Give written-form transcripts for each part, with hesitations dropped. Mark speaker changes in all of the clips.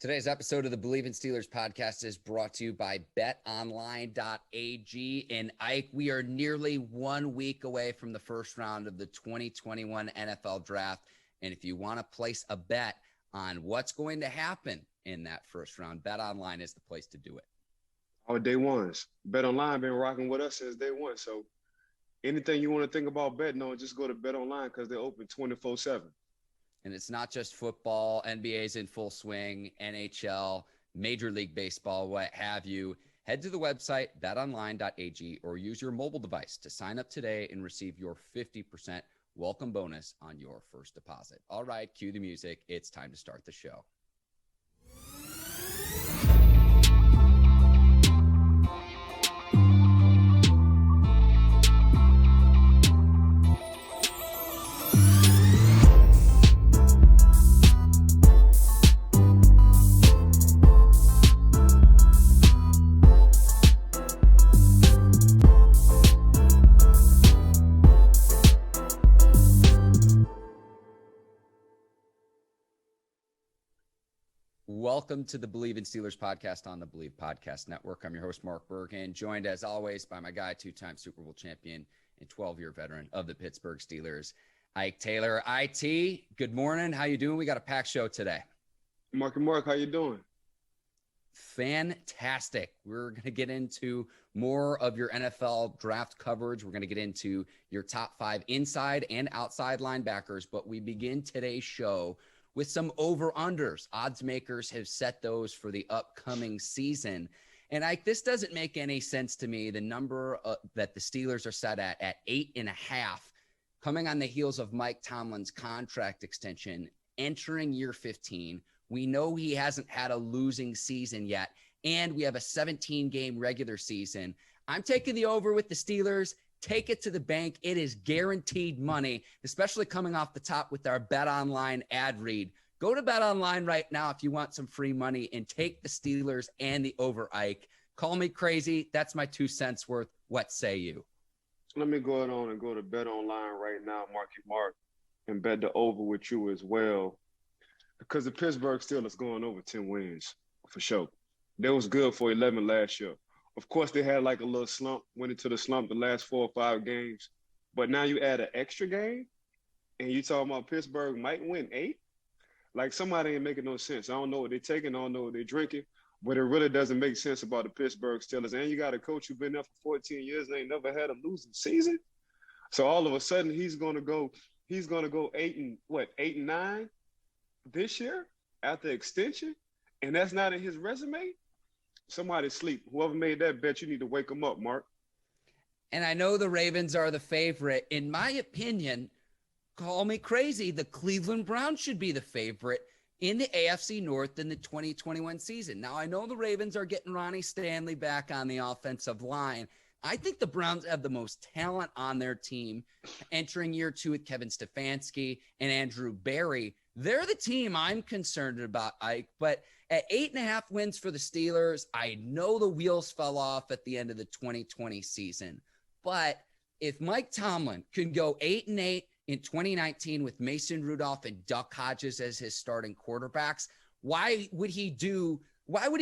Speaker 1: Today's episode of the Bleav in Steelers podcast is brought to you by betonline.ag. And Ike, we are nearly 1 week away from the first round of the 2021 NFL draft. And if you want to place a bet on what's going to happen in that first round, BetOnline is the place to do it.
Speaker 2: Our day ones. BetOnline been rocking with us since day one. So anything you want to think about betting on, just go to BetOnline because they're open 24/7.
Speaker 1: And it's not just football. NBA's in full swing, NHL, Major League Baseball, what have you. Head to the website, betonline.ag, or use your mobile device to sign up today and receive your 50% welcome bonus on your first deposit. All right, cue the music. It's time to start the show. Welcome to the Bleav in Steelers podcast on the Bleav Podcast Network. I'm your host, Mark Bergin, joined as always by my guy, two-time Super Bowl champion and 12-year veteran of the Pittsburgh Steelers, Ike Taylor. IT, good morning. How you doing? We got a packed show today.
Speaker 2: Mark, how you doing?
Speaker 1: Fantastic. We're going to get into more of your NFL draft coverage. We're going to get into your top 5 inside and outside linebackers, but we begin today's show with some over-unders. Odds makers have set those for the upcoming season. And this doesn't make any sense to me. The number that the Steelers are set at 8.5, coming on the heels of Mike Tomlin's contract extension, entering year 15. We know he hasn't had a losing season yet, and we have a 17-game regular season. I'm taking the over with the Steelers. Take it to the bank. It is guaranteed money, especially coming off the top with our BetOnline ad read. Go to BetOnline right now if you want some free money and take the Steelers and the over, Ike. Call me crazy. That's my 2 cents worth. What say you?
Speaker 2: Let me go on and go to BetOnline right now, Mark, and bet the over with you as well. Because the Pittsburgh Steelers going over 10 wins for sure. They was good for 11 last year. Of course, they had like a little slump, went into the slump the last 4 or 5 games. But now you add an extra game, and you talking about Pittsburgh might win 8? Like, somebody ain't making no sense. I don't know what they're taking. I don't know what they're drinking. But it really doesn't make sense about the Pittsburgh Steelers. And you got a coach who's been there for 14 years and ain't never had a losing season. So all of a sudden, he's going to go 8-9 this year after extension? And that's not in his resume? Somebody sleep. Whoever made that bet, you need to wake them up, Mark.
Speaker 1: And I know the Ravens are the favorite. In my opinion, call me crazy, the Cleveland Browns should be the favorite in the AFC North in the 2021 season. Now, I know the Ravens are getting Ronnie Stanley back on the offensive line. I think the Browns have the most talent on their team entering year 2 with Kevin Stefanski and Andrew Berry. They're the team I'm concerned about, Ike. But at 8.5 wins for the Steelers, I know the wheels fell off at the end of the 2020 season. But if Mike Tomlin can go 8-8 in 2019 with Mason Rudolph and Duck Hodges as his starting quarterbacks, why would he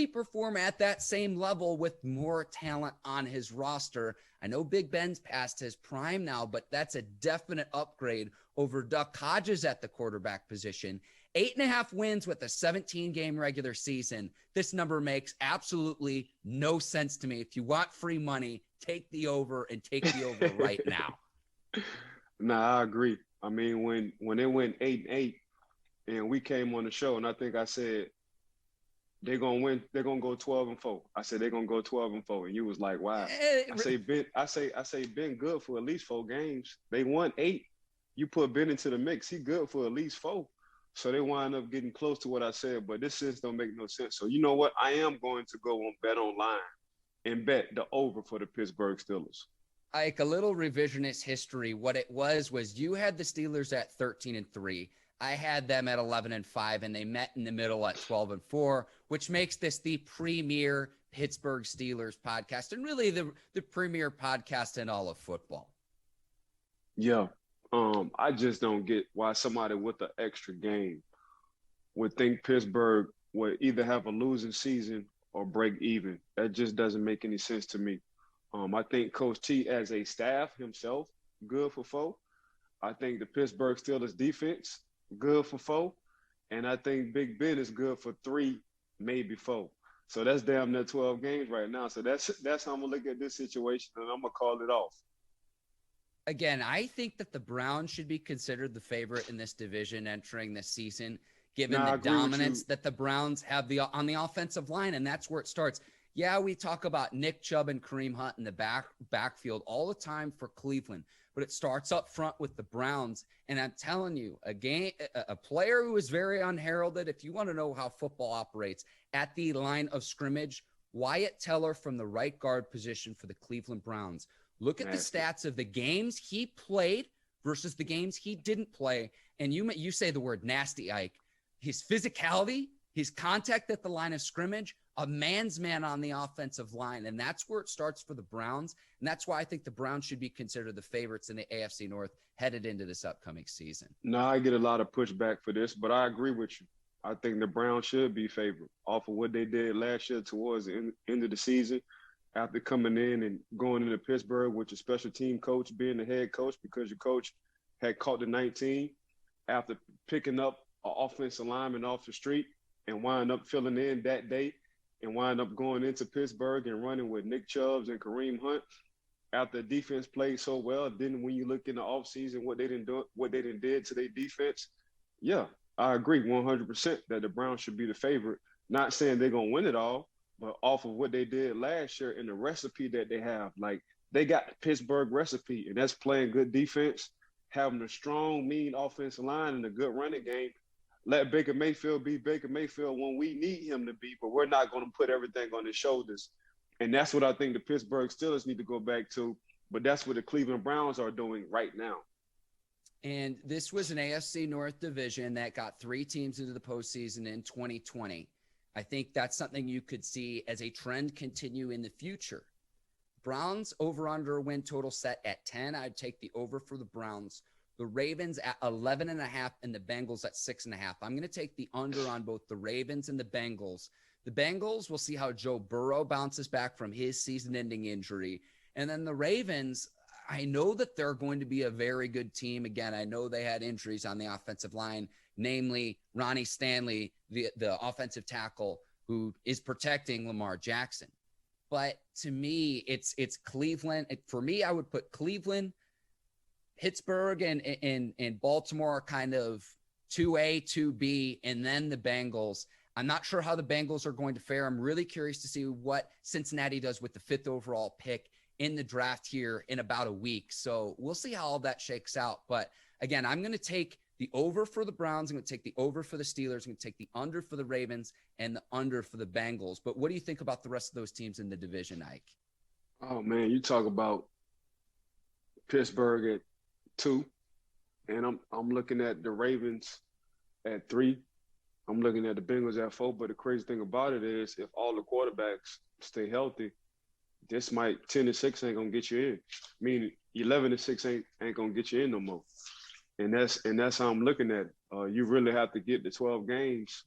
Speaker 1: perform at that same level with more talent on his roster? I know Big Ben's past his prime now, but that's a definite upgrade over Duck Hodges at the quarterback position. 8.5 wins with a 17-game regular season. This number makes absolutely no sense to me. If you want free money, take the over and take the over right now.
Speaker 2: Nah, I agree. I mean, when they went 8-8 and we came on the show, and I think I said they're gonna win, they're gonna go 12-4. I said they're gonna go 12-4, and you was like, wow. I say Ben good for at least 4 games. They won 8. You put Ben into the mix, he good for at least 4. So they wind up getting close to what I said, but this sense don't make no sense. So you know what? I am going to go on BetOnline and bet the over for the Pittsburgh Steelers.
Speaker 1: Ike, a little revisionist history. What it was you had the Steelers at 13-3. I had them at 11-5, and they met in the middle at 12-4, which makes this the premier Pittsburgh Steelers podcast and really the premier podcast in all of football.
Speaker 2: Yeah. I just don't get why somebody with an extra game would think Pittsburgh would either have a losing season or break even. That just doesn't make any sense to me. I think Coach T, as a staff himself, good for 4. I think the Pittsburgh Steelers defense, good for 4. And I think Big Ben is good for 3, maybe 4. So that's damn near 12 games right now. So that's how I'm going to look at this situation, and I'm going to call it off.
Speaker 1: Again, I think that the Browns should be considered the favorite in this division entering this season, given the dominance that the Browns have on the offensive line, and that's where it starts. Yeah, we talk about Nick Chubb and Kareem Hunt in the backfield all the time for Cleveland, but it starts up front with the Browns. And I'm telling you, a player who is very unheralded, if you want to know how football operates, at the line of scrimmage, Wyatt Teller from the right guard position for the Cleveland Browns. Look at the stats of the games he played versus the games he didn't play. And you say the word nasty, Ike. His physicality, his contact at the line of scrimmage, a man's man on the offensive line. And that's where it starts for the Browns. And that's why I think the Browns should be considered the favorites in the AFC North headed into this upcoming season.
Speaker 2: No, I get a lot of pushback for this, but I agree with you. I think the Browns should be favored off of what they did last year towards the end of the season, after coming in and going into Pittsburgh with your special team coach being the head coach, because your coach had caught the 19 after picking up an offensive lineman off the street and wind up filling in that day and wind up going into Pittsburgh and running with Nick Chubb and Kareem Hunt after the defense played so well. Then when you look in the offseason, what they did to their defense, yeah, I agree 100% that the Browns should be the favorite. Not saying they're going to win it all, but off of what they did last year and the recipe that they have. Like, they got the Pittsburgh recipe, and that's playing good defense, having a strong, mean offensive line and a good running game. Let Baker Mayfield be Baker Mayfield when we need him to be, but we're not going to put everything on his shoulders. And that's what I think the Pittsburgh Steelers need to go back to, but that's what the Cleveland Browns are doing right now.
Speaker 1: And this was an AFC North division that got 3 teams into the postseason in 2020. I think that's something you could see as a trend continue in the future. Browns over-under win total set at 10. I'd take the over for the Browns. The Ravens at 11.5 and the Bengals at 6.5. I'm going to take the under on both the Ravens and the Bengals. The Bengals, we'll see how Joe Burrow bounces back from his season-ending injury. And then the Ravens, I know that they're going to be a very good team. Again, I know they had injuries on the offensive line, namely Ronnie Stanley, the offensive tackle who is protecting Lamar Jackson. But to me, it's Cleveland. For me, I would put Cleveland, Pittsburgh, and Baltimore are kind of 2A, 2B, and then the Bengals. I'm not sure how the Bengals are going to fare. I'm really curious to see what Cincinnati does with the 5th overall pick in the draft here in about a week. So we'll see how all that shakes out. But again, I'm going to take the over for the Browns. I'm going to take the over for the Steelers. I'm going to take the under for the Ravens and the under for the Bengals. But what do you think about the rest of those teams in the division, Ike?
Speaker 2: Oh, man, you talk about Pittsburgh at 2, and I'm looking at the Ravens at 3. I'm looking at the Bengals at 4. But the crazy thing about it is, if all the quarterbacks stay healthy, this might 10-6 ain't gonna get you in. Meaning 11-6 ain't gonna get you in no more. And that's how I'm looking at it. You really have to get the 12 games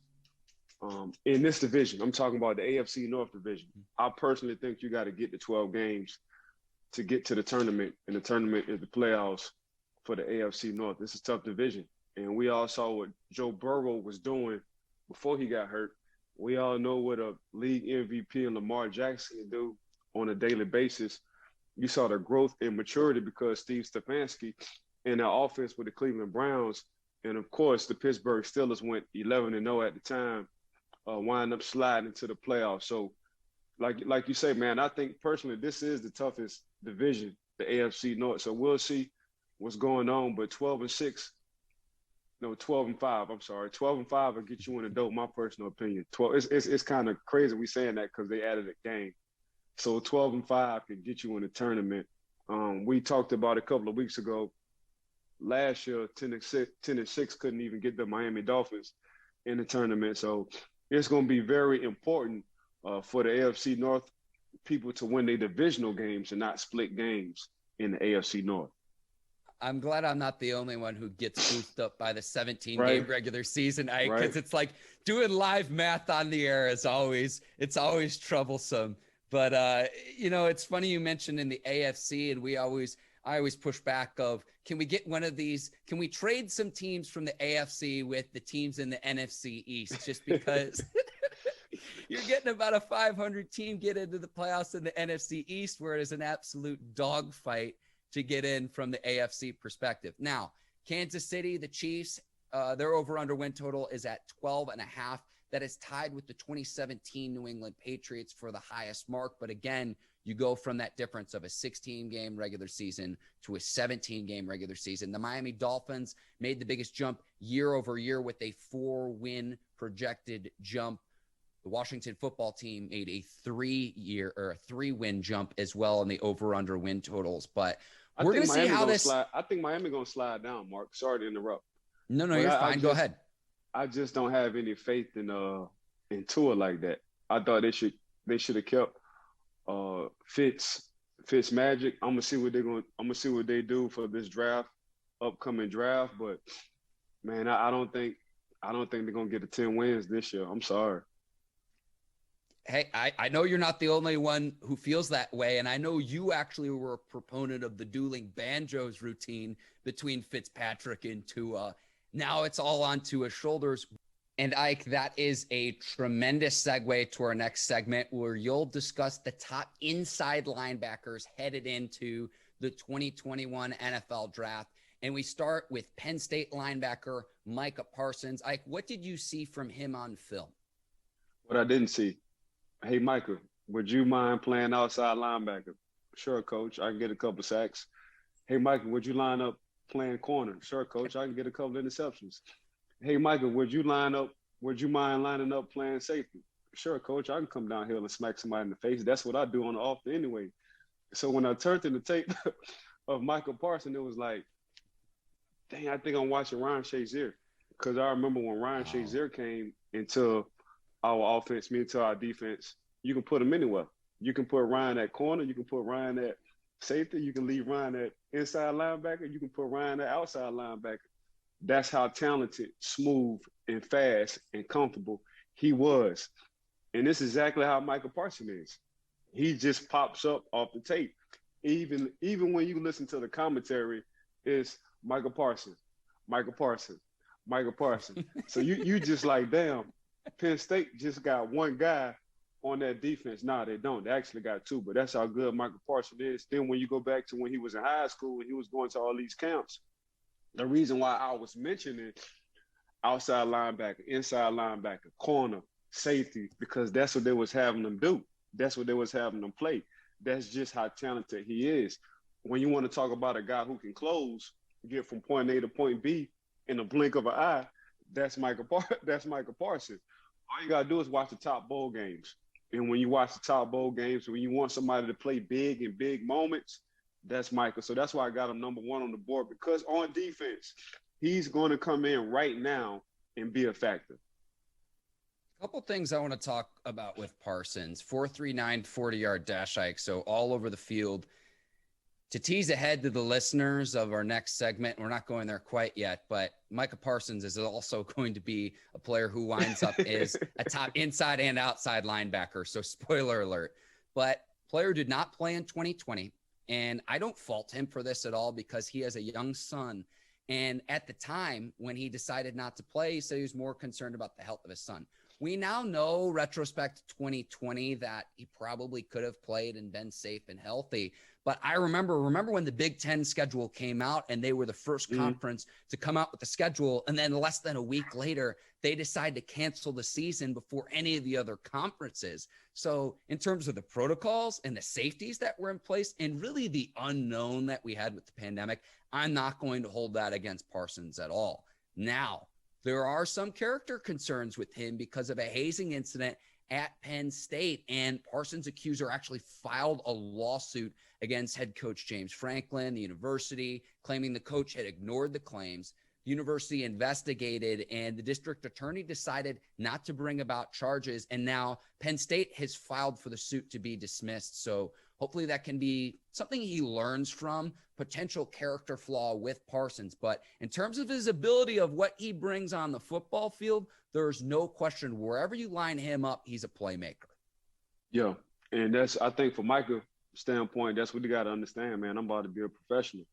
Speaker 2: in this division. I'm talking about the AFC North division. I personally think you got to get the 12 games to get to the tournament, and the tournament is the playoffs for the AFC North. This is a tough division. And we all saw what Joe Burrow was doing before he got hurt. We all know what a league MVP and Lamar Jackson can do on a daily basis. You saw the growth and maturity because Steve Stefanski and the offense with the Cleveland Browns, and of course the Pittsburgh Steelers went 11-0 at the time, wind up sliding into the playoffs. So like you say, man, I think personally this is the toughest division, the AFC North. So we'll see what's going on, but 12-5, I'm sorry. 12-5 will get you in the dope, my personal opinion. It's kind of crazy we saying that because they added a game. So 12-5 can get you in the tournament. We talked about a couple of weeks ago. Last year, 10-6 couldn't even get the Miami Dolphins in the tournament. So it's going to be very important for the AFC North people to win their divisional games and not split games in the AFC North.
Speaker 1: I'm glad I'm not the only one who gets goofed up by the 17-game
Speaker 2: Right.
Speaker 1: regular season, Ike,
Speaker 2: Right.
Speaker 1: because it's like doing live math on the air it's always troublesome. But it's funny you mentioned in the AFC, and I always push back of, can we get one of these? Can we trade some teams from the AFC with the teams in the NFC East? Just because you're getting about a 500 team get into the playoffs in the NFC East, where it is an absolute dogfight to get in from the AFC perspective. Now, Kansas City, the Chiefs, their over-under win total is at 12.5. That is tied with the 2017 New England Patriots for the highest mark. But again, you go from that difference of a 16-game regular season to a 17-game regular season. The Miami Dolphins made the biggest jump year over year with a 4-win projected jump. The Washington football team made a 3-win jump as well in the over-under win totals. But we're going to see how this.
Speaker 2: I think Miami going to slide down, Mark. Sorry to interrupt.
Speaker 1: No, you're fine. Go ahead.
Speaker 2: I just don't have any faith in Tua like that. I thought they should have kept Fitz Magic. I'm gonna see what they do for this upcoming draft. But man, I don't think they're gonna get the 10 wins this year. I'm sorry.
Speaker 1: Hey, I know you're not the only one who feels that way, and I know you actually were a proponent of the dueling banjos routine between Fitzpatrick and Tua. Now it's all on Tua's shoulders. And Ike, that is a tremendous segue to our next segment, where you'll discuss the top inside linebackers headed into the 2021 NFL draft. And we start with Penn State linebacker Micah Parsons. Ike, what did you see from him on film?
Speaker 2: What I didn't see. Hey, Micah, would you mind playing outside linebacker? Sure, coach. I can get a couple sacks. Hey, Micah, would you line up playing corner? Sure, coach. I can get a couple interceptions. Hey, Micah, would you mind lining up playing safety? Sure, coach. I can come downhill and smack somebody in the face. That's what I do on the off anyway. So when I turned to the tape of Micah Parsons, it was like, dang, I think I'm watching Ryan Shazier. Because I remember when Ryan Shazier came into our offense, into our defense, you can put him anywhere. You can put Ryan at corner. You can put Ryan at safety. You can leave Ryan at inside linebacker. You can put Ryan at outside linebacker. That's how talented, smooth, and fast and comfortable he was. And this is exactly how Micah Parsons is. He just pops up off the tape. Even when you listen to the commentary, it's Micah Parsons, Micah Parsons, Micah Parsons. So you just like, damn, Penn State just got one guy on that defense. Nah, they don't. They actually got two, but that's how good Micah Parsons is. Then when you go back to when he was in high school and he was going to all these camps, the reason why I was mentioning outside linebacker, inside linebacker, corner, safety, because that's what they was having them do. That's what they was having them play. That's just how talented he is. When you want to talk about a guy who can close, get from point A to point B in a blink of an eye, that's Micah Parsons. All you got to do is watch the top bowl games. And when you watch the top bowl games, when you want somebody to play big in big moments, that's Micah. So that's why I got him number one on the board, because on defense, he's going to come in right now and be a factor.
Speaker 1: A couple things I want to talk about with Parsons. 4.39 40-yard dash hike, so all over the field. To tease ahead to the listeners of our next segment, we're not going there quite yet, but Micah Parsons is also going to be a player who winds up as a top inside and outside linebacker. So spoiler alert. But player did not play in 2020, and I don't fault him for this at all, because he has a young son. And at the time when he decided not to play, he said he was more concerned about the health of his son. We now know, retrospect 2020, that he probably could have played and been safe and healthy. But I remember when the Big Ten schedule came out and they were the first conference to come out with the schedule. And then less than a week later, they decided to cancel the season before any of the other conferences. So in terms of the protocols and the safeties that were in place, and really the unknown that we had with the pandemic, I'm not going to hold that against Parsons at all. Now, there are some character concerns with him because of a hazing incident at Penn State, and Parsons' accuser actually filed a lawsuit against head coach James Franklin, the university, claiming the coach had ignored the claims. The university investigated, and the district attorney decided not to bring about charges, and now Penn State has filed for the suit to be dismissed. So Hopefully that can be something he learns from, potential character flaw with Parsons. But in terms of his ability of what he brings on the football field, there's no question wherever you line him up, he's a playmaker.
Speaker 2: Yeah. And I think from Micah's standpoint, that's what you got to understand, man. I'm about to be a professional.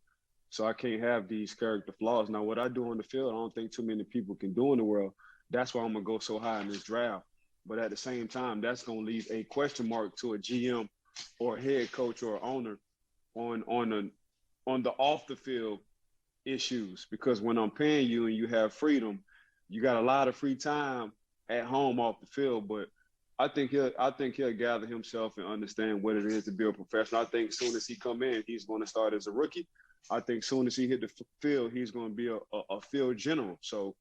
Speaker 2: So I can't have these character flaws. Now, what I do on the field, I don't think too many people can do in the world. That's why I'm going to go so high in this draft. But at the same time, that's going to leave a question mark to a GM or a head coach or owner on the off the field issues. Because when I'm paying you and you have freedom, you got a lot of free time at home off the field. But I think he'll gather himself and understand what it is to be a professional. I think as soon as he come in, he's going to start as a rookie. I think as soon as he hit the field, he's going to be a field general. So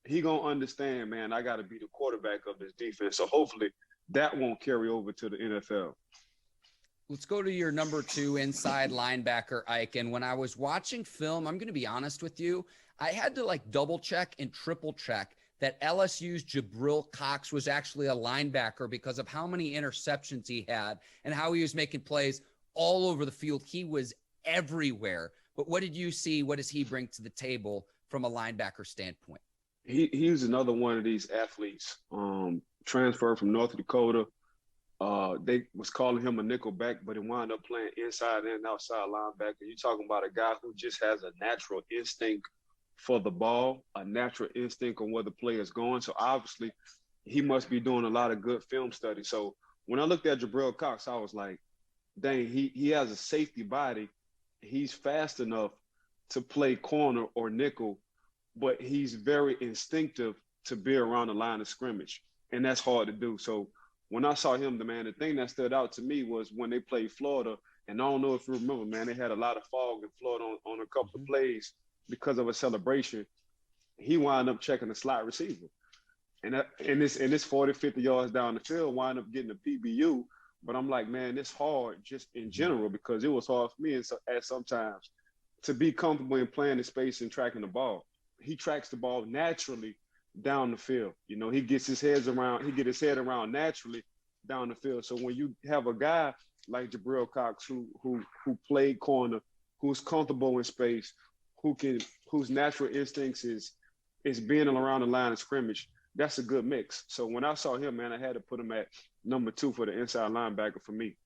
Speaker 2: he going to understand, man, I got to be the quarterback of this defense. So hopefully that won't carry over to the NFL.
Speaker 1: Let's go to your number 2 inside linebacker, Ike. And when I was watching film, I'm going to be honest with you, I had to double check and triple check that LSU's Jabril Cox was actually a linebacker because of how many interceptions he had and how he was making plays all over the field. He was everywhere. But what did you see? What does he bring to the table from a linebacker standpoint?
Speaker 2: He's another one of these athletes, transferred from North Dakota. They was calling him a nickelback, but he wound up playing inside and outside linebacker. You're talking about a guy who just has a natural instinct for the ball, a natural instinct on where the play is going. So obviously he must be doing a lot of good film study. So when I looked at Jabril Cox, I was like, dang, he has a safety body. He's fast enough to play corner or nickel, but he's very instinctive to be around the line of scrimmage. And that's hard to do. So when I saw him, the thing that stood out to me was when they played Florida, and I don't know if you remember, man, they had a lot of fog in Florida on a couple of plays because of a celebration. He wound up checking the slot receiver. And this 40, 50 yards down the field, wound up getting a PBU. But I'm like, man, it's hard just in general because it was hard for me at sometimes to be comfortable in playing the space and tracking the ball. He tracks the ball naturally down the field. You know, he gets his head around naturally down the field. So when you have a guy like Jabril Cox who played corner, who's comfortable in space, whose natural instincts is being around the line of scrimmage, that's a good mix. So when I saw him, man, I had to put him at number 2 for the inside linebacker for me.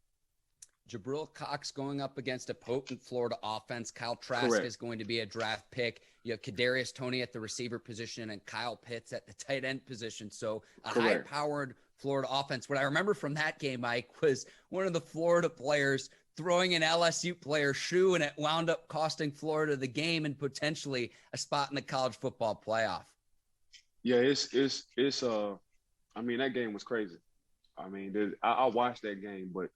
Speaker 1: Jabril Cox going up against a potent Florida offense. Kyle Trask
Speaker 2: Correct.
Speaker 1: is going to be a draft pick. You have Kadarius Toney at the receiver position and Kyle Pitts at the tight end position. So a
Speaker 2: Correct.
Speaker 1: high-powered Florida offense. What I remember from that game, Mike, was one of the Florida players throwing an LSU player's shoe, and it wound up costing Florida the game and potentially a spot in the college football playoff.
Speaker 2: Yeah, I mean, that game was crazy. I mean, I watched that game, but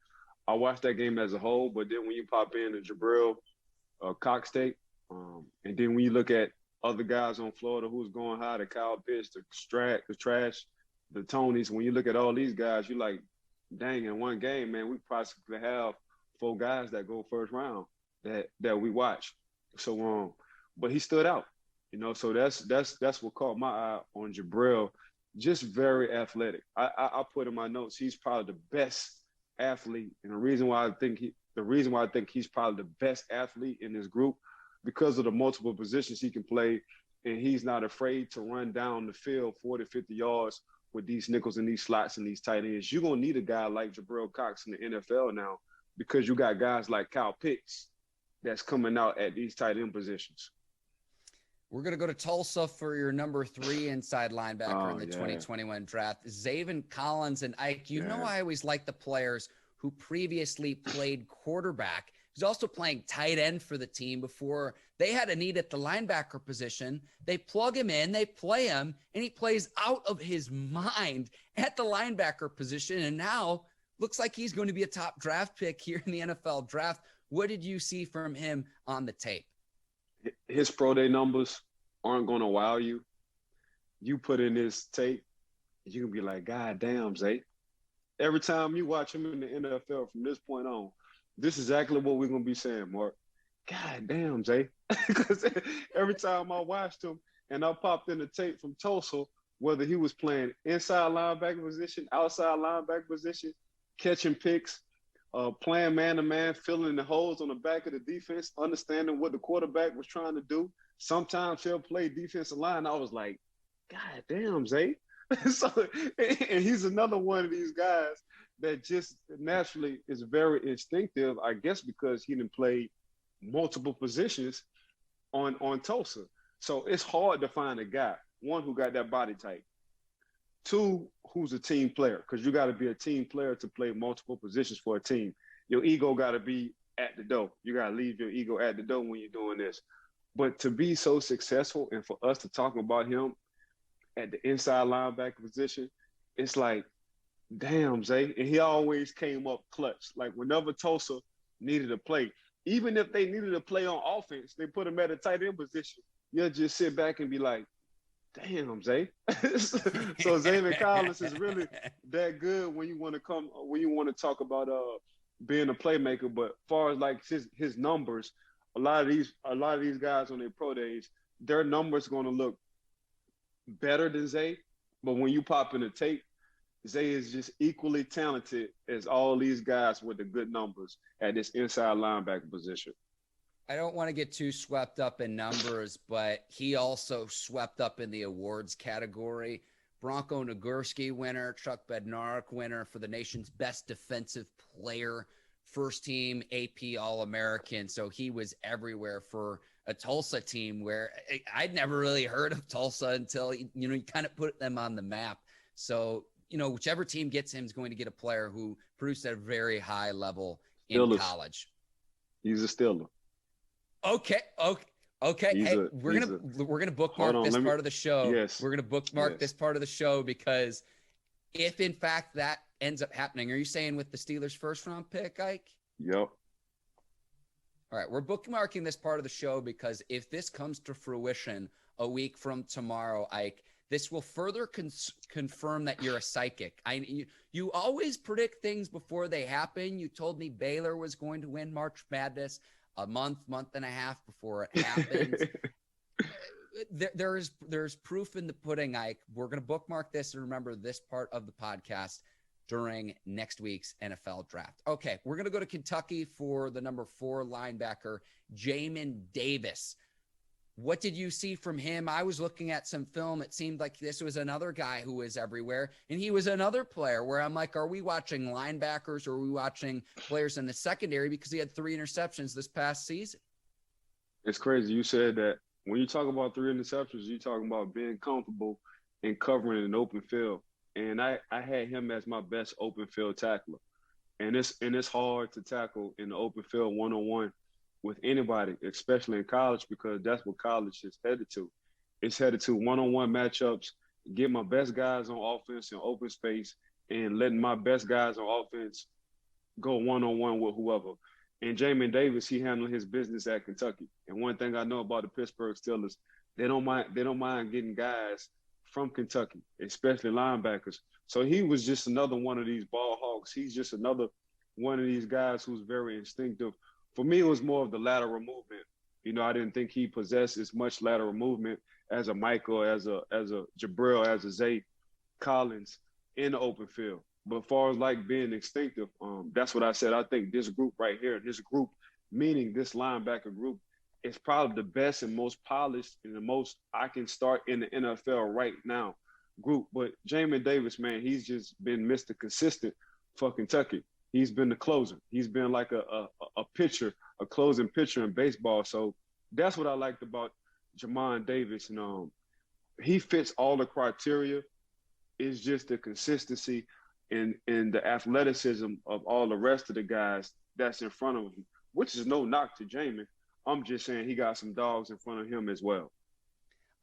Speaker 2: I watched that game as a whole. But then when you pop in the Jabril Cox tape, and then when you look at other guys on Florida who's going high, the Kyle Pitts, the Trash, the Tonys, when you look at all these guys, you're like, dang, in one game, man, we possibly have 4 guys that go first round that we watch. So, but he stood out. You know, so that's what caught my eye on Jabril. Just very athletic. I put in my notes, he's probably the best athlete, and the reason why I think he's probably the best athlete in this group because of the multiple positions he can play, and he's not afraid to run down the field 40, 50 yards with these nickels and these slots and these tight ends. You're gonna need a guy like Jabril Cox in the NFL now because you got guys like Kyle Pitts that's coming out at these tight end positions.
Speaker 1: We're going to go to Tulsa for your number 3 inside linebacker in the 2021 draft. Zaven Collins. And Ike, you know I always like the players who previously played quarterback. He's also playing tight end for the team before they had a need at the linebacker position. They plug him in, they play him, and he plays out of his mind at the linebacker position. And now looks like he's going to be a top draft pick here in the NFL draft. What did you see from him on the tape?
Speaker 2: His pro day numbers aren't going to wow you. You put in his tape, you can be like, God damn, Zay. Every time you watch him in the NFL from this point on, this is exactly what we're going to be saying, Mark. God damn, Zay. Because every time I watched him and I popped in the tape from Tulsa, whether he was playing inside linebacker position, outside linebacker position, catching picks, playing man-to-man, filling the holes on the back of the defense, understanding what the quarterback was trying to do. Sometimes he'll play defensive line. I was like, God damn, Zay. So, and he's another one of these guys that just naturally is very instinctive, I guess, because he didn't play multiple positions on Tulsa. So it's hard to find a guy, one, who got that body type, two, who's a team player, because you got to be a team player to play multiple positions for a team. Your ego got to be at the door. You got to leave your ego at the door when you're doing this. But to be so successful and for us to talk about him at the inside linebacker position, it's like, damn, Zay. And he always came up clutch. Like whenever Tulsa needed a play, even if they needed a play on offense, they put him at a tight end position. You'll just sit back and be like, damn, Zay. So Xavier Collins is really that good when you want to talk about being a playmaker. But as far as like his numbers, a lot of these guys on their pro days, their numbers going to look better than Zay. But when you pop in the tape, Zay is just equally talented as all these guys with the good numbers at this inside linebacker position.
Speaker 1: I don't want to get too swept up in numbers, but he also swept up in the awards category. Bronco Nagurski winner, Chuck Bednarik winner for the nation's best defensive player, first team AP All-American. So he was everywhere for a Tulsa team where I'd never really heard of Tulsa until, you kind of put them on the map. So, whichever team gets him is going to get a player who produced at a very high level in college.
Speaker 2: He's a Steeler.
Speaker 1: Okay. Hey, we're gonna bookmark this part of the show.
Speaker 2: Yes.
Speaker 1: We're gonna bookmark this part of the show because if in fact that ends up happening, are you saying with the Steelers' first round pick, Ike?
Speaker 2: Yep.
Speaker 1: All right, we're bookmarking this part of the show because if this comes to fruition a week from tomorrow, Ike, this will further confirm that you're a psychic. You always predict things before they happen. You told me Baylor was going to win March Madness a month and a half before it happened. There's proof in the pudding, Ike. We're going to bookmark this and remember this part of the podcast during next week's NFL draft. Okay, we're going to go to Kentucky for the number 4 linebacker, Jamin Davis. What did you see from him? I was looking at some film. It seemed like this was another guy who was everywhere, and he was another player where I'm like, are we watching linebackers or are we watching players in the secondary because he had 3 interceptions this past season?
Speaker 2: It's crazy. You said that when you talk about 3 interceptions, you're talking about being comfortable and covering an open field. And I had him as my best open field tackler. And it's hard to tackle in the open field one-on-one with anybody, especially in college, because that's what college is headed to. It's headed to one-on-one matchups, get my best guys on offense in open space, and letting my best guys on offense go one-on-one with whoever. And Jamin Davis, he handled his business at Kentucky. And one thing I know about the Pittsburgh Steelers, they don't mind getting guys from Kentucky, especially linebackers. So he was just another one of these ball hawks. He's just another one of these guys who's very instinctive. For me, it was more of the lateral movement. I didn't think he possessed as much lateral movement as a Michael, as a Jabril, as a Zay Collins in the open field. But as far as like being instinctive, that's what I said. I think this group right here, meaning this linebacker group, is probably the best and most polished and the most I can start in the NFL right now group. But Jamin Davis, man, he's just been Mr. Consistent for Kentucky. He's been the closer. He's been like a pitcher, a closing pitcher in baseball. So that's what I liked about Jamin Davis. And he fits all the criteria. It's just the consistency and the athleticism of all the rest of the guys that's in front of him, which is no knock to Jamin. I'm just saying he got some dogs in front of him as well.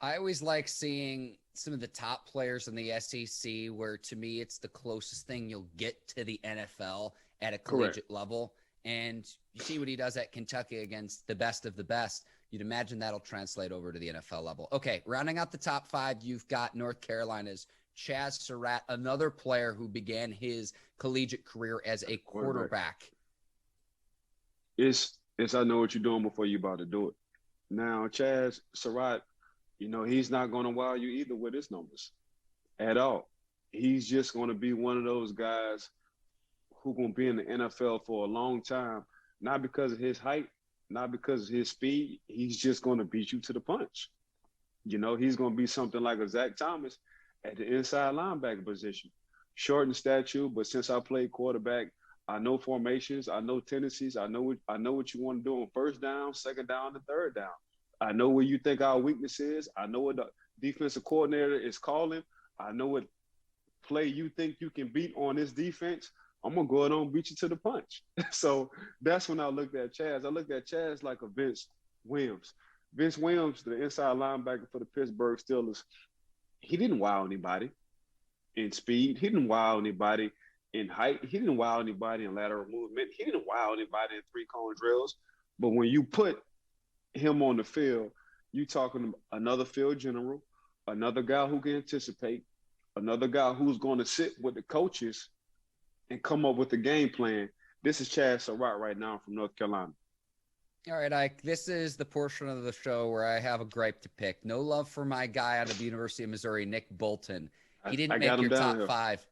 Speaker 1: I always like seeing some of the top players in the SEC where, to me, it's the closest thing you'll get to the NFL at a collegiate level. And you see what he does at Kentucky against the best of the best. You'd imagine that'll translate over to the NFL level. Okay, rounding out the top 5, you've got North Carolina's Chaz Surratt, another player who began his collegiate career as a quarterback.
Speaker 2: It's I know what you're doing before you're about to do it. Now, Chaz Surratt, he's not going to wow you either with his numbers at all. He's just going to be one of those guys who's going to be in the NFL for a long time, not because of his height, not because of his speed. He's just going to beat you to the punch. You know, he's going to be something like a Zach Thomas at the inside linebacker position. Short in stature, but since I played quarterback, I know formations, I know tendencies, I know what you want to do on first down, second down, and third down. I know where you think our weakness is. I know what the defensive coordinator is calling. I know what play you think you can beat on this defense. I'm going to go ahead and beat you to the punch. So that's when I looked at Chaz. I looked at Chaz like a Vince Williams. Vince Williams, the inside linebacker for the Pittsburgh Steelers, he didn't wow anybody in speed. He didn't wow anybody in height. He didn't wow anybody in lateral movement. He didn't wow anybody in three-cone drills. But when you put him on the field, you talking another field general, another guy who can anticipate, another guy who's going to sit with the coaches and come up with a game plan. This is Chaz Surratt right now from North Carolina.
Speaker 1: All right, Ike, this is the portion of the show where I have a gripe to pick. No love for my guy out of the University of Missouri, Nick Bolton. He didn't make your top five.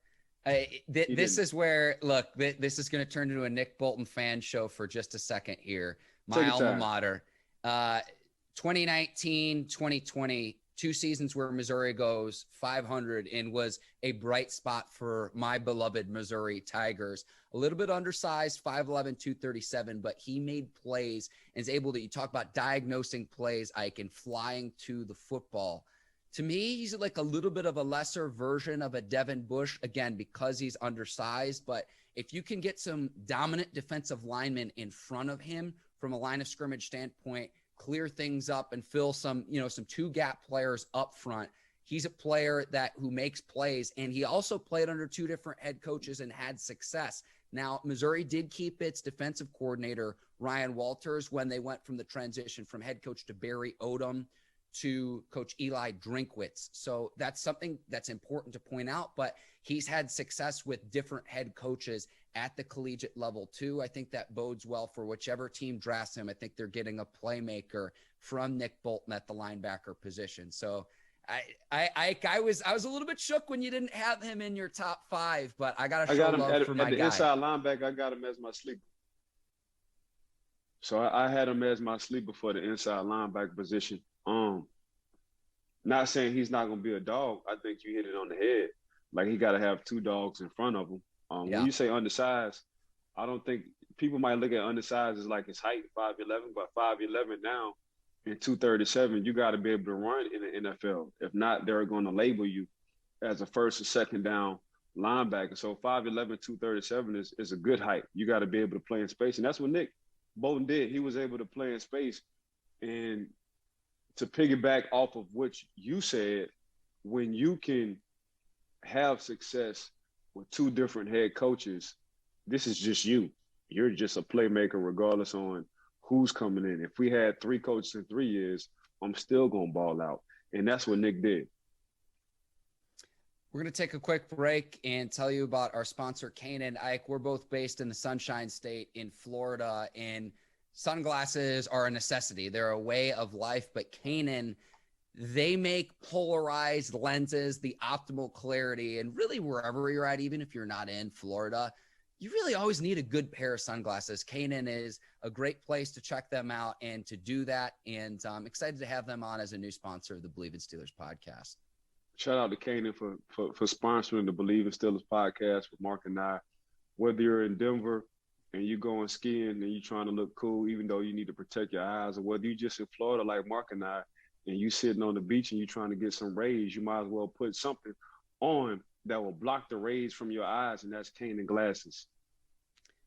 Speaker 1: This is where, look, this is going to turn into a Nick Bolton fan show for just a second here. My alma mater. 2019, 2020, 2 seasons where Missouri goes 500 and was a bright spot for my beloved Missouri Tigers. A little bit undersized, 5'11", 237, but he made plays and is able to, you talk about diagnosing plays, Ike, and flying to the football. To me, he's like a little bit of a lesser version of a Devin Bush, again, because he's undersized. But if you can get some dominant defensive linemen in front of him from a line of scrimmage standpoint, clear things up and fill some two gap players up front. He's a player who makes plays, and he also played under 2 different head coaches and had success. Now, Missouri did keep its defensive coordinator, Ryan Walters, when they went from the transition from head coach to Barry Odom to Coach Eli Drinkwitz. So that's something that's important to point out, but he's had success with different head coaches at the collegiate level too. I think that bodes well for whichever team drafts him. I think they're getting a playmaker from Nick Bolton at the linebacker position. So I was a little bit shook when you didn't have him in your top 5, but I got to show love for my guy.
Speaker 2: Inside linebacker, I got him as my sleeper. So I had him as my sleeper for the inside linebacker position. Not saying he's not going to be a dog. I think you hit it on the head. Like, he got to have 2 dogs in front of him. When you say undersized, I don't think people might look at undersized as like his height, 5'11", but 5'11" now and 237, you got to be able to run in the NFL. If not, they're going to label you as a first or second down linebacker. So 5'11", 237 is a good height. You got to be able to play in space. And that's what Nick Bolton did. He was able to play in space. And to piggyback off of what you said, when you can have success with 2 different head coaches, this is just you. You're just a playmaker regardless on who's coming in. If we had 3 coaches in 3 years, I'm still going to ball out. And that's what Nick did.
Speaker 1: We're going to take a quick break and tell you about our sponsor, Kanan. Ike, we're both based in the Sunshine State in Florida, and sunglasses are a necessity. They're a way of life, but Kanan, they make polarized lenses, the optimal clarity, and really wherever you're at, even if you're not in Florida, you really always need a good pair of sunglasses. Kanan is a great place to check them out and to do that. And I'm excited to have them on as a new sponsor of the Bleav in Steelers podcast.
Speaker 2: Shout out to Kanan for sponsoring the Bleav in Steelers podcast with Mark and I. Whether you're in Denver and you going skiing and you trying to look cool, even though you need to protect your eyes, or whether you just in Florida like Mark and I, and you sitting on the beach and you trying to get some rays, you might as well put something on that will block the rays from your eyes, and that's Kanan glasses.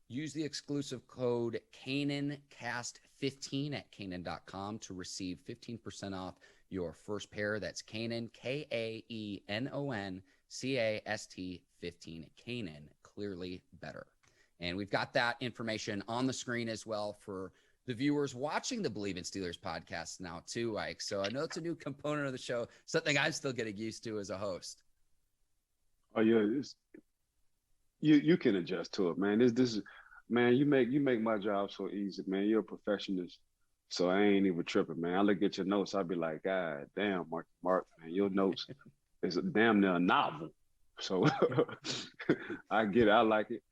Speaker 1: Use the exclusive code KananCast15 at Kanan.com to receive 15% off your first pair. That's Kanan, KAENONCAST 15. Kanan, clearly better. And we've got that information on the screen as well for the viewers watching the Bleav in Steelers podcast now too, Ike. So I know it's a new component of the show, something I'm still getting used to as a host.
Speaker 2: Oh yeah, you can adjust to it, man. This is, man, you make my job so easy, man. You're a perfectionist, so I ain't even tripping, man. I look at your notes, I'll be like, God damn, Mark, man, your notes is damn near a novel. So I get it, I like it.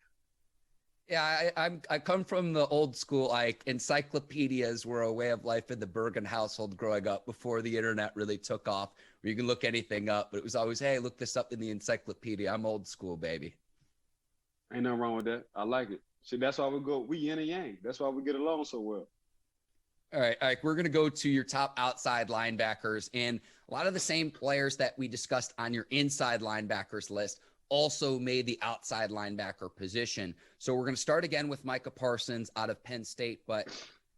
Speaker 1: Yeah, I come from the old school. Like encyclopedias were a way of life in the Bergin household growing up before the internet really took off, where you can look anything up. But it was always, hey, look this up in the encyclopedia. I'm old school, baby.
Speaker 2: Ain't nothing wrong with that. I like it. See, that's why we yin and yang. That's why we get along so well.
Speaker 1: All right, Ike, we're going to go to your top outside linebackers. And a lot of the same players that we discussed on your inside linebackers list also made the outside linebacker position. So we're going to start again with Micah Parsons out of Penn State. But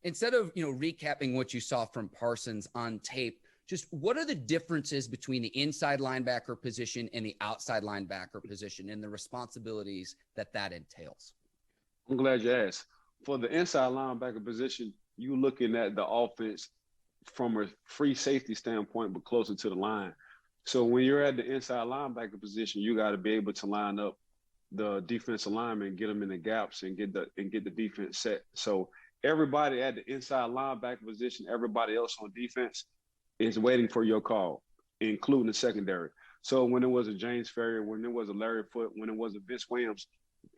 Speaker 1: instead of, recapping what you saw from Parsons on tape, just what are the differences between the inside linebacker position and the outside linebacker position and the responsibilities that entails?
Speaker 2: I'm glad you asked. For the inside linebacker position, you looking at the offense from a free safety standpoint, but closer to the line. So when you're at the inside linebacker position, you got to be able to line up the defensive linemen, get them in the gaps, and get the defense set. So everybody at the inside linebacker position, everybody else on defense is waiting for your call, including the secondary. So when it was a James Ferrier, when it was a Larry Foote, when it was a Vince Williams,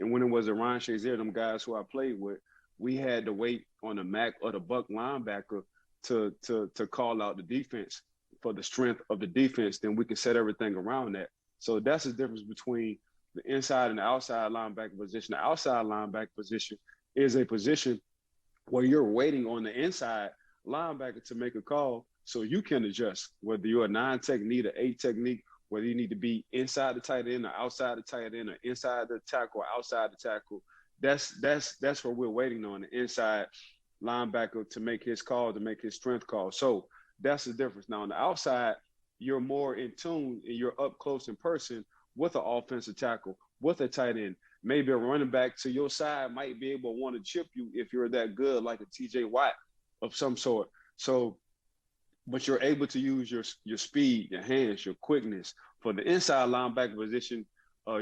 Speaker 2: and when it was a Ryan Shazier, them guys who I played with, we had to wait on the Mac or the Buck linebacker to call out the defense for the strength of the defense. Then we can set everything around that. So that's the difference between the inside and the outside linebacker position. The outside linebacker position is a position where you're waiting on the inside linebacker to make a call so you can adjust, whether you're a 9 technique or 8 technique, whether you need to be inside the tight end or outside the tight end or inside the tackle or outside the tackle. That's what we're waiting on, the inside linebacker to make his call, to make his strength call. So that's the difference. Now on the outside, you're more in tune and you're up close in person with an offensive tackle, with a tight end. Maybe a running back to your side might be able to want to chip you if you're that good, like a TJ Watt of some sort. So, but you're able to use your speed, your hands, your quickness. For the inside linebacker position,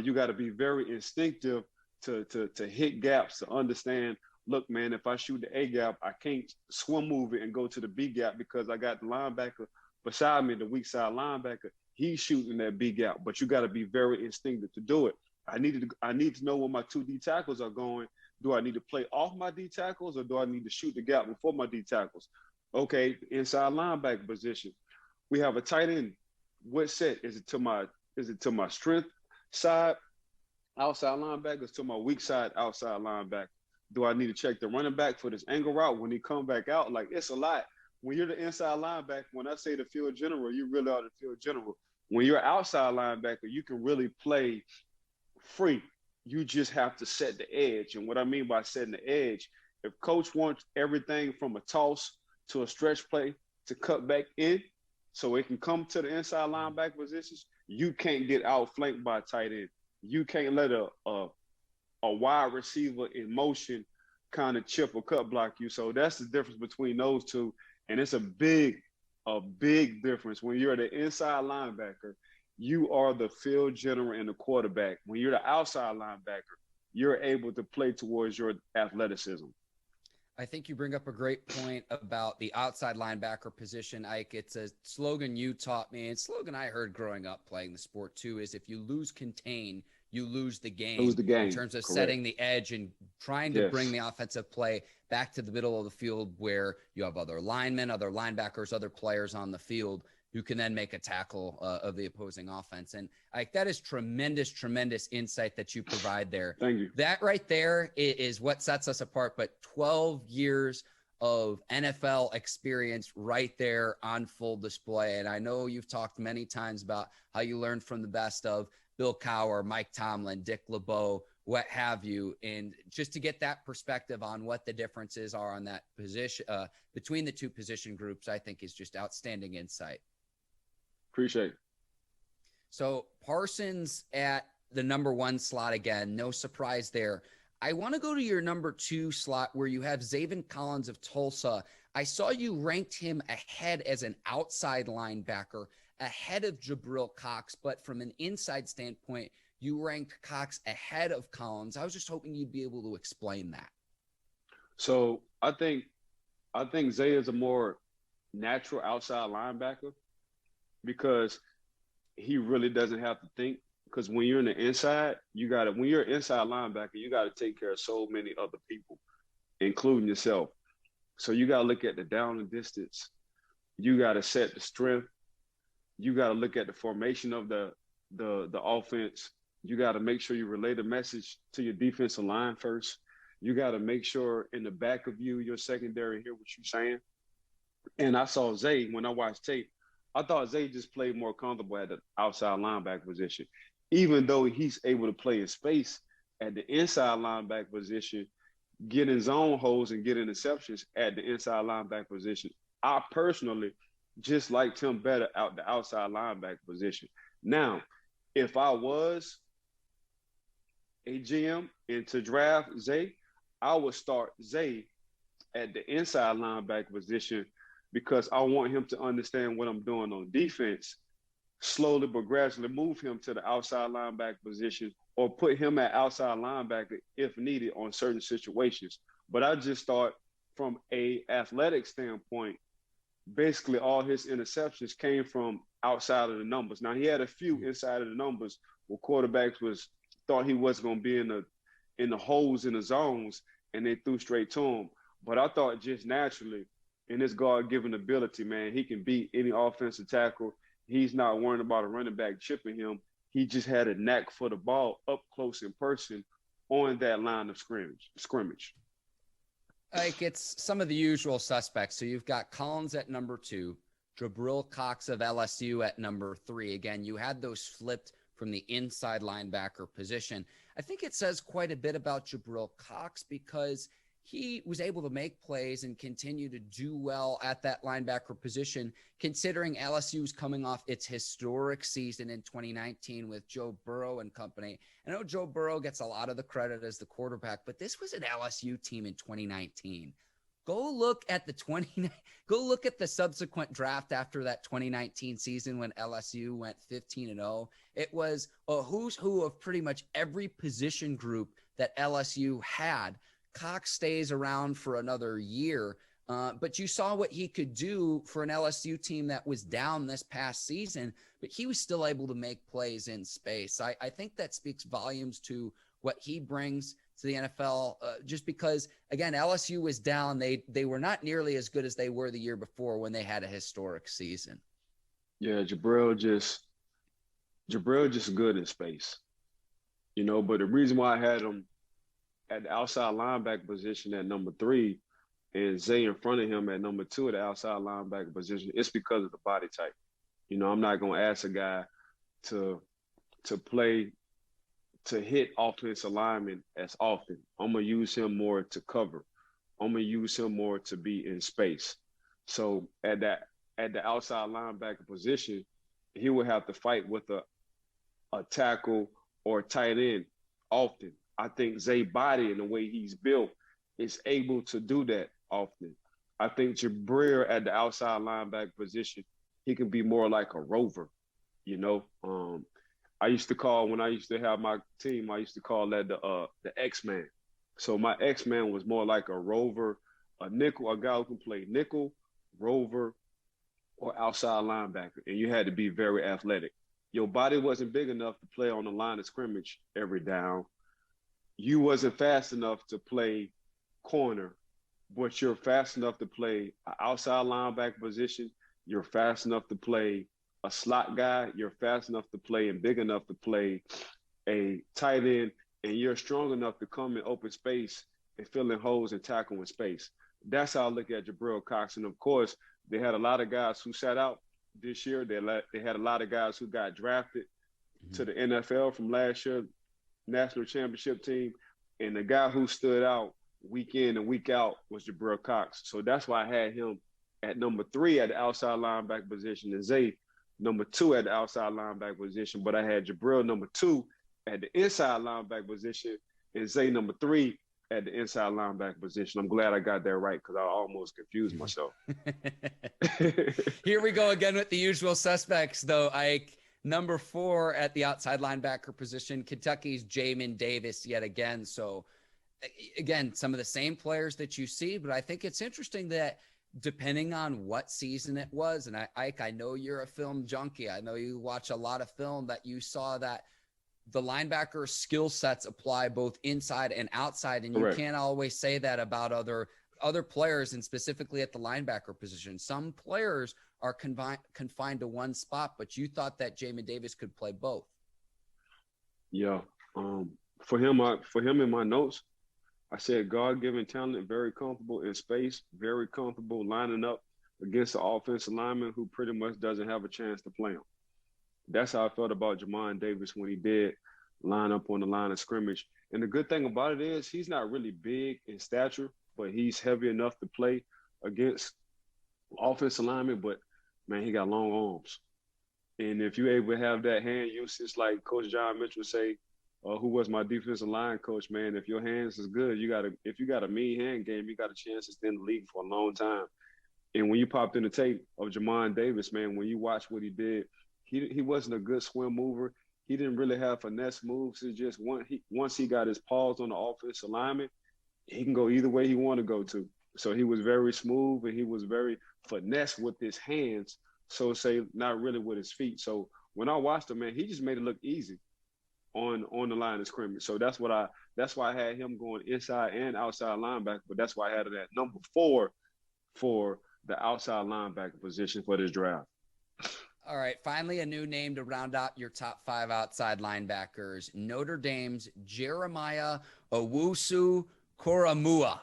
Speaker 2: you got to be very instinctive to hit gaps, to understand, look, man, if I shoot the A gap, I can't swim move it and go to the B gap because I got the linebacker beside me, the weak side linebacker. He's shooting that B gap, but you got to be very instinctive to do it. I need to know where my 2 D tackles are going. Do I need to play off my D tackles or do I need to shoot the gap before my D tackles? Okay, inside linebacker position. We have a tight end. What set? Is it to my strength side, outside linebackers, to my weak side, outside linebacker? Do I need to check the running back for this angle route when he come back out? Like, it's a lot. When you're the inside linebacker, when I say the field general, you really are the field general. When you're outside linebacker, you can really play free. You just have to set the edge. And what I mean by setting the edge, if coach wants everything from a toss to a stretch play to cut back in so it can come to the inside linebacker positions, you can't get outflanked by a tight end. You can't let a wide receiver in motion kind of chip or cut block you. So that's the difference between those two. And it's a big difference. When you're the inside linebacker, you are the field general and the quarterback. When you're the outside linebacker, you're able to play towards your athleticism.
Speaker 1: I think you bring up a great point about the outside linebacker position, Ike. It's a slogan you taught me, and slogan I heard growing up playing the sport too, is if you lose contain, you lose the game.
Speaker 2: Lose the game.
Speaker 1: In terms of
Speaker 2: Correct.
Speaker 1: Setting the edge and trying to bring the offensive play back to the middle of the field where you have other linemen, other linebackers, other players on the field who can then make a tackle of the opposing offense. And Ike, that is tremendous insight that you provide there.
Speaker 2: Thank you.
Speaker 1: That right there is what sets us apart. But 12 years of NFL experience right there on full display. And I know you've talked many times about how you learned from the best of Bill Cowher, Mike Tomlin, Dick LeBeau, what have you. And just to get that perspective on what the differences are on that position between the two position groups, I think is just outstanding insight.
Speaker 2: Appreciate it.
Speaker 1: So Parsons at the number 1 slot again, no surprise there. I want to go to your number 2 slot where you have Zaven Collins of Tulsa. I saw you ranked him ahead as an outside linebacker, ahead of Jabril Cox, but from an inside standpoint, you ranked Cox ahead of Collins. I was just hoping you'd be able to explain that.
Speaker 2: So I think Zay is a more natural outside linebacker because he really doesn't have to think Because when you're in the inside, when you're an inside linebacker, you gotta take care of so many other people, including yourself. So you gotta look at the down and distance. You gotta set the strength. You gotta look at the formation of the offense. You gotta make sure you relay the message to your defensive line first. You gotta make sure in the back of you, your secondary, hear what you're saying. And I saw Zay when I watched tape. I thought Zay just played more comfortable at the outside linebacker position, even though he's able to play in space at the inside linebacker position, get in zone holes and get interceptions at the inside linebacker position. I personally just liked him better out the outside linebacker position. Now, if I was a GM and to draft Zay, I would start Zay at the inside linebacker position because I want him to understand what I'm doing on defense, slowly but gradually move him to the outside linebacker position or put him at outside linebacker if needed on certain situations. But I just thought from a athletic standpoint, basically all his interceptions came from outside of the numbers. Now, he had a few inside of the numbers where quarterbacks thought he wasn't going to be in the holes in the zones, and they threw straight to him. But I thought just naturally, in his God-given ability, man, he can beat any offensive tackle. He's not worrying about a running back chipping him. He just had a knack for the ball up close in person on that line of scrimmage.
Speaker 1: Like, it's some of the usual suspects. So you've got Collins at number 2, Jabril Cox of LSU at number 3. Again, you had those flipped from the inside linebacker position. I think it says quite a bit about Jabril Cox because he was able to make plays and continue to do well at that linebacker position, considering LSU's coming off its historic season in 2019 with Joe Burrow and company. I know Joe Burrow gets a lot of the credit as the quarterback, but this was an LSU team in 2019. Go look at the subsequent draft after that 2019 season when LSU went 15-0. It was a who's who of pretty much every position group that LSU had. Cox stays around for another year, but you saw what he could do for an LSU team that was down this past season, but he was still able to make plays in space. I think that speaks volumes to what he brings to the NFL, just because, again, LSU was down. They were not nearly as good as they were the year before when they had a historic season.
Speaker 2: Yeah, Jabril just good in space, but the reason why I had him at the outside linebacker position at number 3 and Zay in front of him at number 2 at the outside linebacker position, it's because of the body type. I'm not going to ask a guy to hit offensive linemen as often. I'm going to use him more to cover. I'm going to use him more to be in space. So at the outside linebacker position, he would have to fight with a tackle or a tight end often. I think Zay body and the way he's built is able to do that often. I think Jabril at the outside linebacker position, he can be more like a rover, I used to call, when I used to have my team, I used to call that the X-Man. So my X-Man was more like a rover, a nickel, a guy who can play nickel, rover, or outside linebacker. And you had to be very athletic. Your body wasn't big enough to play on the line of scrimmage every down. You wasn't fast enough to play corner, but you're fast enough to play an outside linebacker position. You're fast enough to play a slot guy. You're fast enough to play and big enough to play a tight end, and you're strong enough to come in open space and fill in holes and tackle in space. That's how I look at Jabril Cox. And, of course, they had a lot of guys who sat out this year. They had a lot of guys who got drafted to the NFL from last year, national championship team. And the guy who stood out week in and week out was Jabril Cox. So that's why I had him at number 3 at the outside linebacker position and Zay number 2 at the outside linebacker position. But I had Jabril number 2 at the inside linebacker position and Zay number 3 at the inside linebacker position. I'm glad I got that right because I almost confused myself.
Speaker 1: Here we go again with the usual suspects, though, Ike. Number 4 at the outside linebacker position, Kentucky's Jamin Davis yet again. So, again, some of the same players that you see, but I think it's interesting that depending on what season it was, and Ike, I know you're a film junkie. I know you watch a lot of film, that you saw that the linebacker skill sets apply both inside and outside. And
Speaker 2: Correct.
Speaker 1: You can't always say that about other players, and specifically at the linebacker position. Some players are confined to one spot, but you thought that Jamin Davis could play both.
Speaker 2: Yeah. For him in my notes, I said God-given talent, very comfortable in space, very comfortable lining up against the offensive lineman who pretty much doesn't have a chance to play him. That's how I felt about Jamin Davis when he did line up on the line of scrimmage. And the good thing about it is he's not really big in stature, but he's heavy enough to play against offensive linemen. But, man, he got long arms. And if you're able to have that hand usage, like Coach John Mitchell say, who was my defensive line coach, man, if your hands is good, if you got a mean hand game, you got a chance to stay in the league for a long time. And when you popped in the tape of Jamin Davis, man, when you watch what he did, he wasn't a good swim mover. He didn't really have finesse moves. It's just once he got his paws on the offensive lineman, he can go either way he want to go to. So he was very smooth and he was very finesse with his hands. So say not really with his feet. So when I watched him, man, he just made it look easy on the line of scrimmage. So that's why I had him going inside and outside linebacker. But that's why I had it at number 4 for the outside linebacker position for this draft.
Speaker 1: All right, finally a new name to round out your top 5 outside linebackers. Notre Dame's Jeremiah Owusu-Koramoah.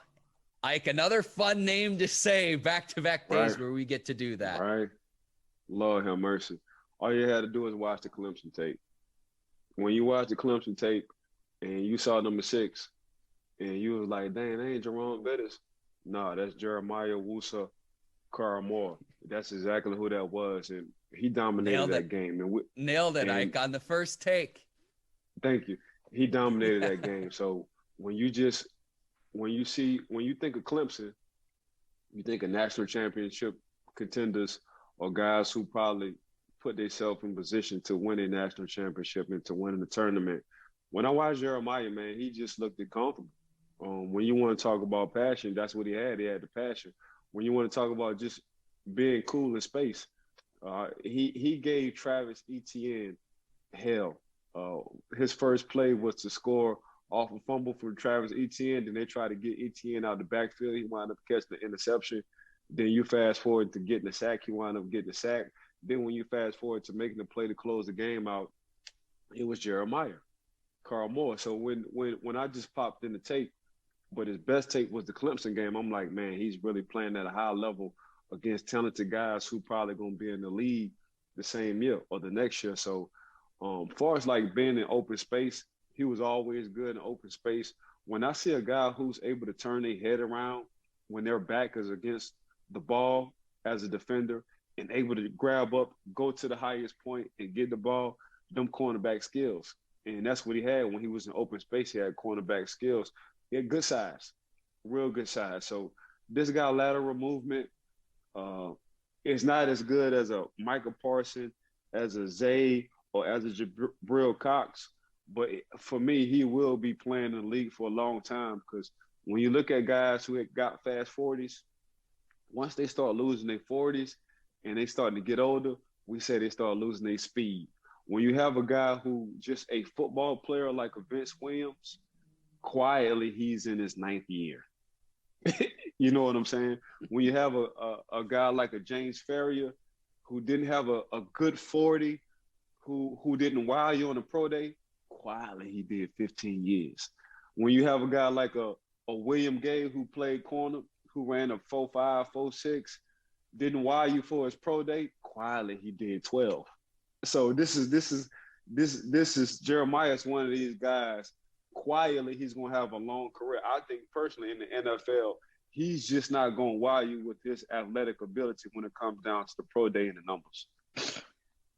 Speaker 1: Ike, another fun name to say back-to-back days where we get to do that.
Speaker 2: Right. Lord have mercy. All you had to do is watch the Clemson tape. When you watch the Clemson tape and you saw number 6 and you was like, dang, that ain't Jerome Bettis. No, that's Jeremiah Owusu-Koramoah. That's exactly who that was. And he dominated that game. And
Speaker 1: Nailed it, Ike, on the first take.
Speaker 2: Thank you. He dominated that game. So when you think of Clemson, you think of national championship contenders or guys who probably put themselves in position to win a national championship and to win the tournament. When I watched Jeremiah, man, he just looked comfortable. When you want to talk about passion, that's what he had. He had the passion. When you want to talk about just being cool in space, he gave Travis Etienne hell. His first play was to score off a fumble from Travis Etienne. Then they tried to get Etienne out of the backfield. He wound up catching the interception. Then you fast forward to getting the sack. He wound up getting the sack. Then when you fast forward to making the play to close the game out, it was Jeremiah Koramoah. So when I just popped in the tape, but his best tape was the Clemson game, I'm like, man, he's really playing at a high level against talented guys who probably going to be in the league the same year or the next year. So far as like being in open space, he was always good in open space. When I see a guy who's able to turn their head around when their back is against the ball as a defender and able to grab up, go to the highest point and get the ball, them cornerback skills. And that's what he had when he was in open space. He had cornerback skills. He had good size, real good size. So this guy lateral movement is not as good as a Micah Parsons, as a Zay, or as a Jabril Cox. But for me, he will be playing in the league for a long time because when you look at guys who had got fast 40s, once they start losing their 40s and they starting to get older, we say they start losing their speed. When you have a guy who just a football player like a Vince Williams, quietly he's in his 9th year. You know what I'm saying? When you have a guy like a James Ferrier who didn't have a good 40, who didn't wow you on the pro day, quietly he did 15 years. When you have a guy like a William Gay who played corner, who ran a 4.5, 4.6, didn't wow you for his pro day, quietly he did 12. So this is Jeremiah's one of these guys. Quietly, he's going to have a long career. I think personally in the NFL, he's just not going to wow you with his athletic ability when it comes down to the pro day and the numbers.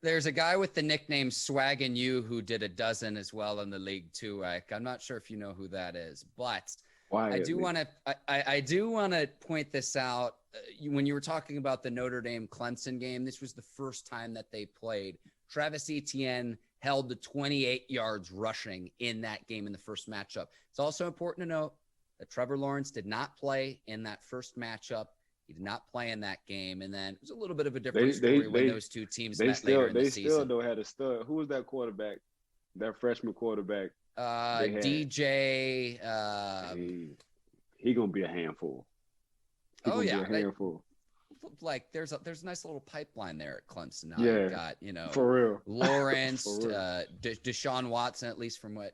Speaker 1: There's a guy with the nickname Swaggin' You who did a dozen as well in the league too, Ike. I'm not sure if you know who that is, but I do want to point this out. When you were talking about the Notre Dame Clemson game, this was the first time that they played. Travis Etienne held to 28 yards rushing in that game in the first matchup. It's also important to note that Trevor Lawrence did not play in that first matchup. He did not play in that game. And then it was a little bit of a different story when those two teams met later in the season.
Speaker 2: They still though had a stud. Who was that quarterback That freshman quarterback.
Speaker 1: DJ.
Speaker 2: He gonna be a handful. Be a handful.
Speaker 1: Like there's a nice little pipeline there at Clemson. Now
Speaker 2: yeah,
Speaker 1: you've got,
Speaker 2: for real.
Speaker 1: Lawrence, Deshaun Watson, at least from what,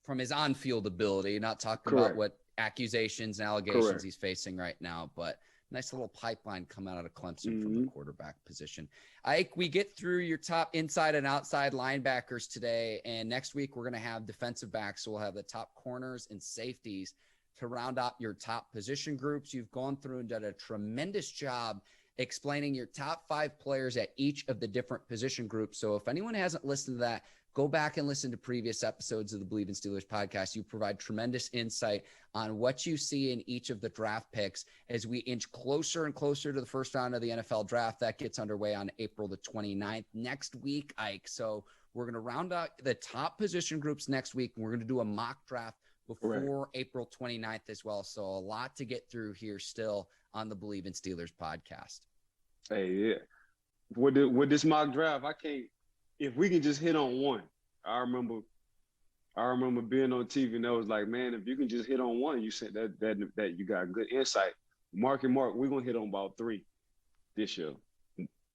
Speaker 1: from his on-field ability, not talking about what accusations and allegations he's facing right now, but nice little pipeline come out of Clemson from the quarterback position. Ike, we get through your top inside and outside linebackers today, and next week we're going to have defensive backs. So we'll have the top corners and safeties to round out your top position groups. You've gone through and done a tremendous job explaining your top 5 players at each of the different position groups. So if anyone hasn't listened to that, go back and listen to previous episodes of the Bleav in Steelers podcast. You provide tremendous insight on what you see in each of the draft picks as we inch closer and closer to the first round of the NFL draft. That gets underway on April the 29th next week, Ike. So we're going to round out the top position groups next week, and we're going to do a mock draft before April 29th as well. So a lot to get through here still on the Bleav in Steelers podcast.
Speaker 2: Hey, yeah. With this mock draft, if we can just hit on one. I remember being on TV and I was like, man, if you can just hit on one, you said that you got good insight. Mark, we're gonna hit on about 3 this year.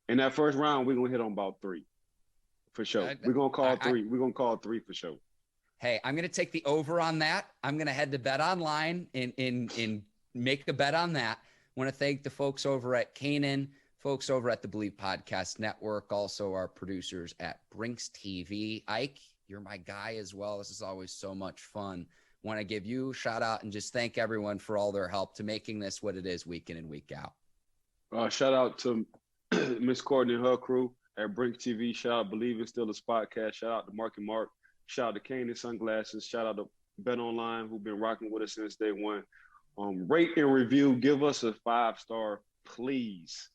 Speaker 2: In that first round, we're gonna hit on about 3 for sure. We're gonna call 3. We're gonna call 3 for sure.
Speaker 1: Hey, I'm going to take the over on that. I'm going to head to Bet Online and make a bet on that. I want to thank the folks over at Kanan, folks over at the Bleav Podcast Network, also our producers at Brinks TV. Ike, you're my guy as well. This is always so much fun. Want to give you a shout out and just thank everyone for all their help to making this what it is week in and week out.
Speaker 2: Shout out to Miss Courtney and her crew at Brinks TV. Shout out Bleav in Steelers Podcast. Shout out to Mark. Shout out to Kanan Sunglasses. Shout out to Bet Online, who've been rocking with us since day one. Rate and review. Give us a 5-star, please.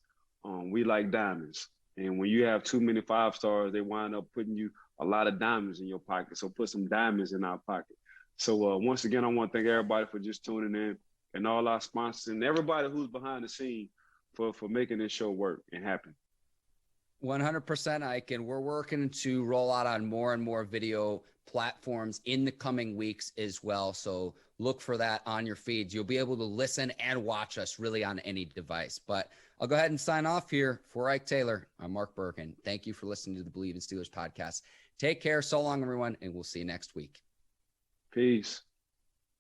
Speaker 2: We like diamonds. And when you have too many 5 stars, they wind up putting you a lot of diamonds in your pocket. So put some diamonds in our pocket. So once again, I want to thank everybody for just tuning in, and all our sponsors and everybody who's behind the scene for making this show work and happen.
Speaker 1: 100%, Ike, and we're working to roll out on more and more video platforms in the coming weeks as well. So look for that on your feeds. You'll be able to listen and watch us really on any device. But I'll go ahead and sign off here. For Ike Taylor, I'm Mark Bergin. Thank you for listening to the Bleav in Steelers podcast. Take care. So long, everyone, and we'll see you next week.
Speaker 2: Peace.